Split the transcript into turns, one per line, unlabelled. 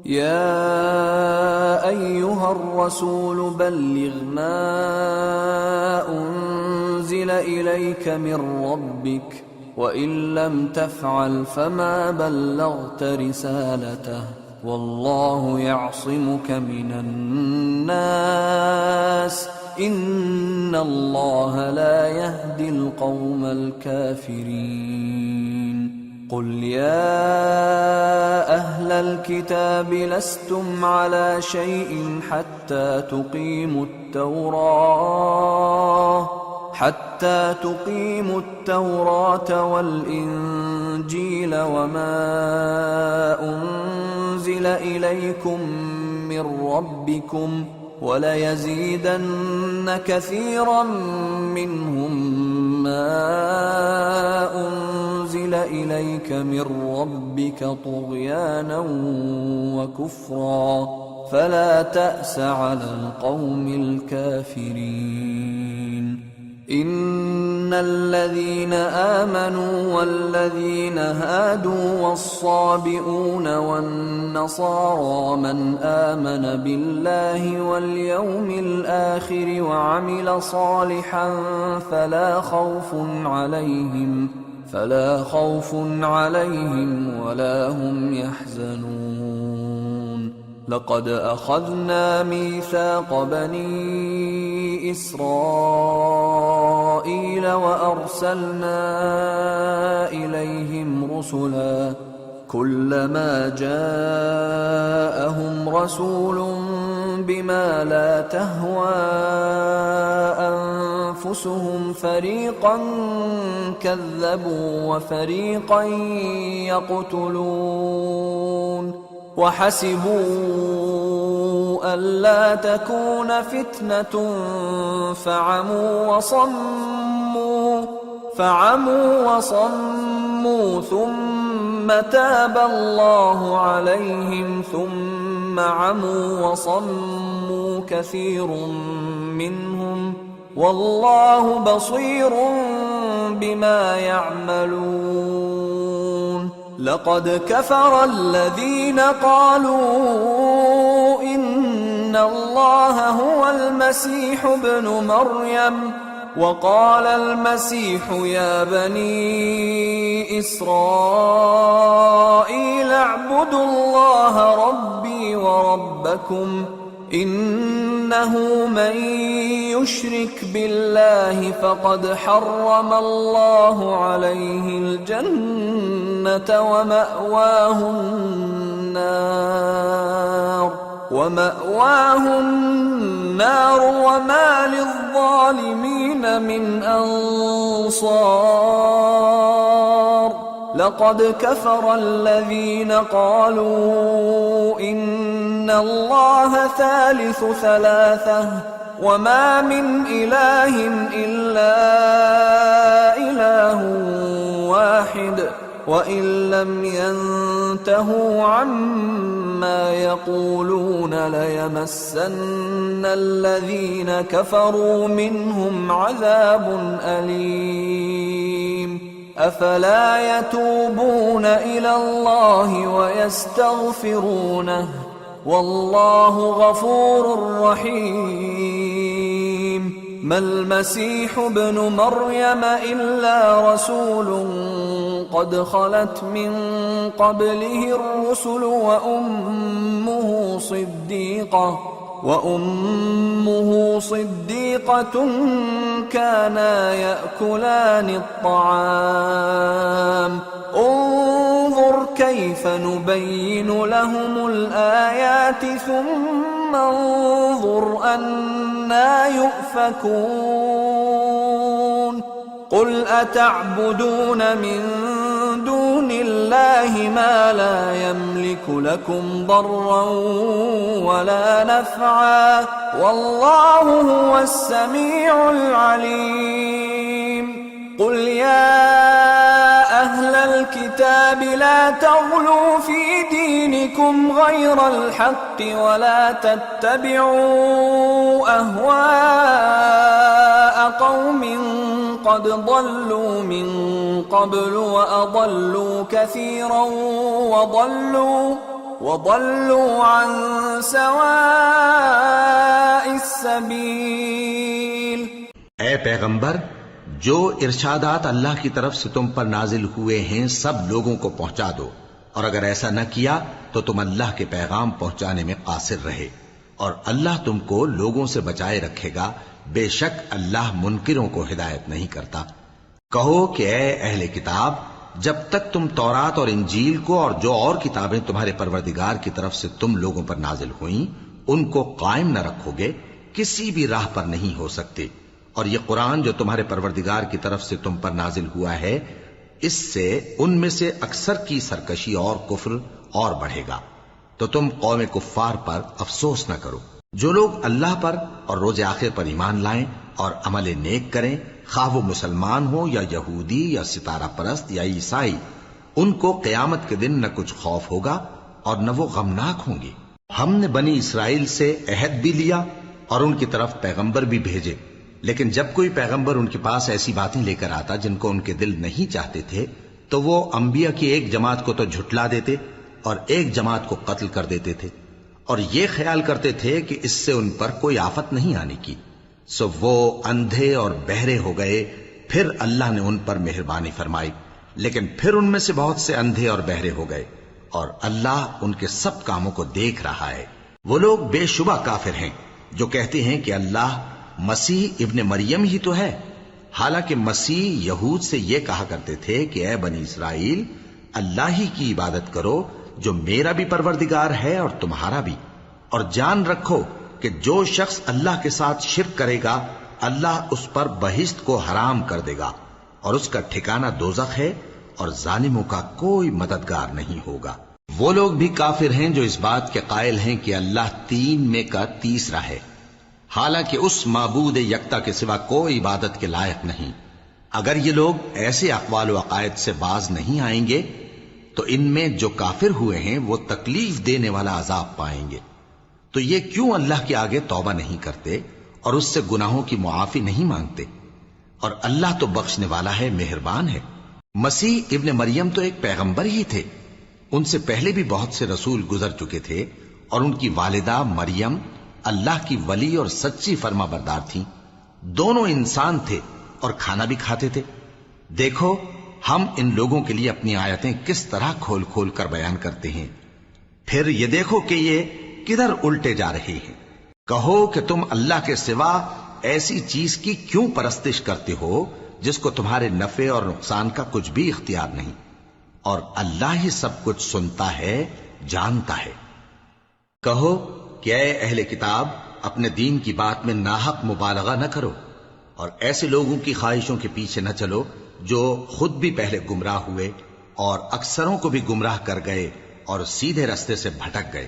يا أيها الرسول بلغ ما أنزل إليك من ربك وإن لم تفعل فما بلغت رسالته والله يعصمك من الناس إن الله لا يهدي القوم الكافرين. قل يا أهل الكتاب لستم على شيء حتى تقيموا التوراة والإنجيل وما أنزل إليكم من ربكم وليزيدن كثيرا منهم ما أنزل إليك من ربك طغيانا وكفرا فلا تأس على القوم الكافرين. إن الذين آمنوا والذين هادوا والصابئون والنصارى من آمن بالله واليوم الآخر وعمل صالحا فلا خوف عليهم ولا هم يحزنون. لقد أخذنا ميثاق بني إسرائيل وأرسلنا إليهم رسلا كلما جاءهم رسول بما لا تهوى أنفسهم فريقا كذبوا وفريقا يقتلون وحسبوا ألا تكون فتنة فعموا وصموا ثم تاب الله عليهم ثم عموا وصموا كثير منهم والله بصير بما يعملون. لقد كفر الذين قالوا إن الله هو المسيح ابن مريم وقال المسيح يا بني إسرائيل اعبدوا الله ربي وربكم إنه من يشرك بالله فقد حرم الله عليه الجنة ومأواه النار وما للظالمين من أنصار. لقد كفر الذين قالوا إن الله ثالث ثلاثة وما من إله إلا إله واحد وإن لم ينتهوا عما يقولون ليمسن الذين كفروا منهم عذاب أليم. أفلا يتوبون إلى الله ويستغفرونه والله غفور رحيم. ما المسيح ابن مريم إلا رسول قد خلت من قبله الرسل وأمه صديقة كانا يأكلان الطعام. انظر كيف نبين لهم الآيات ثم انظر أنى يؤفكون. قل أتعبدون من دون الله ما لا يملك لكم ضرا ولا نفعا والله هو السميع العليم. قل يا أهل الكتاب لا تغلوا في دينكم غير الحق ولا تتبعوا أهواء قوم قد ضلوا من قبل وأضلوا كثيرا وضلوا عن سواء السبيل۔
اے پیغمبر، جو ارشادات اللہ کی طرف سے تم پر نازل ہوئے ہیں سب لوگوں کو پہنچا دو، اور اگر ایسا نہ کیا تو تم اللہ کے پیغام پہنچانے میں قاصر رہے، اور اللہ تم کو لوگوں سے بچائے رکھے گا، بے شک اللہ منکروں کو ہدایت نہیں کرتا۔ کہو کہ اے اہل کتاب، جب تک تم تورات اور انجیل کو اور جو اور کتابیں تمہارے پروردگار کی طرف سے تم لوگوں پر نازل ہوئیں ان کو قائم نہ رکھو گے، کسی بھی راہ پر نہیں ہو سکتے، اور یہ قرآن جو تمہارے پروردگار کی طرف سے تم پر نازل ہوا ہے، اس سے ان میں سے اکثر کی سرکشی اور کفر اور بڑھے گا، تو تم قوم کفار پر افسوس نہ کرو۔ جو لوگ اللہ پر اور روز آخر پر ایمان لائیں اور عمل نیک کریں، خواہ وہ مسلمان ہو یا یہودی یا ستارہ پرست یا عیسائی، ان کو قیامت کے دن نہ کچھ خوف ہوگا اور نہ وہ غمناک ہوں گے۔ ہم نے بنی اسرائیل سے عہد بھی لیا اور ان کی طرف پیغمبر بھی بھیجے، لیکن جب کوئی پیغمبر ان کے پاس ایسی باتیں لے کر آتا جن کو ان کے دل نہیں چاہتے تھے تو وہ انبیاء کی ایک جماعت کو تو جھٹلا دیتے اور ایک جماعت کو قتل کر دیتے تھے، اور یہ خیال کرتے تھے کہ اس سے ان پر کوئی آفت نہیں آنے کی، سو وہ اندھے اور بہرے ہو گئے۔ پھر اللہ نے ان پر مہربانی فرمائی، لیکن پھر ان میں سے بہت سے اندھے اور بہرے ہو گئے، اور اللہ ان کے سب کاموں کو دیکھ رہا ہے۔ وہ لوگ بے شبہ کافر ہیں جو کہتے ہیں کہ اللہ مسیح ابن مریم ہی تو ہے، حالانکہ مسیح یہود سے یہ کہا کرتے تھے کہ اے بنی اسرائیل، اللہ ہی کی عبادت کرو جو میرا بھی پروردگار ہے اور تمہارا بھی، اور جان رکھو کہ جو شخص اللہ کے ساتھ شرک کرے گا اللہ اس پر بہشت کو حرام کر دے گا، اور اس کا ٹھکانہ دوزخ ہے، اور ظالموں کا کوئی مددگار نہیں ہوگا۔ وہ لوگ بھی کافر ہیں جو اس بات کے قائل ہیں کہ اللہ تین میں کا تیسرا ہے، حالانکہ اس معبود یکتا کے سوا کوئی عبادت کے لائق نہیں۔ اگر یہ لوگ ایسے اقوال و عقائد سے باز نہیں آئیں گے تو ان میں جو کافر ہوئے ہیں وہ تکلیف دینے والا عذاب پائیں گے۔ تو یہ کیوں اللہ کے آگے توبہ نہیں کرتے اور اس سے گناہوں کی معافی نہیں مانگتے؟ اور اللہ تو بخشنے والا ہے، مہربان ہے۔ مسیح ابن مریم تو ایک پیغمبر ہی تھے، ان سے پہلے بھی بہت سے رسول گزر چکے تھے، اور ان کی والدہ مریم اللہ کی ولی اور سچی فرما بردار تھیں، دونوں انسان تھے اور کھانا بھی کھاتے تھے۔ دیکھو ہم ان لوگوں کے لیے اپنی آیتیں کس طرح کھول کھول کر بیان کرتے ہیں، پھر یہ دیکھو کہ یہ کدھر الٹے جا رہے ہیں۔ کہو کہ تم اللہ کے سوا ایسی چیز کی کیوں پرستش کرتے ہو جس کو تمہارے نفع اور نقصان کا کچھ بھی اختیار نہیں، اور اللہ ہی سب کچھ سنتا ہے، جانتا ہے۔ کہو کہ اے اہل کتاب، اپنے دین کی بات میں ناحق مبالغہ نہ کرو، اور ایسے لوگوں کی خواہشوں کے پیچھے نہ چلو جو خود بھی پہلے گمراہ ہوئے اور اکثروں کو بھی گمراہ کر گئے اور سیدھے رستے سے بھٹک گئے۔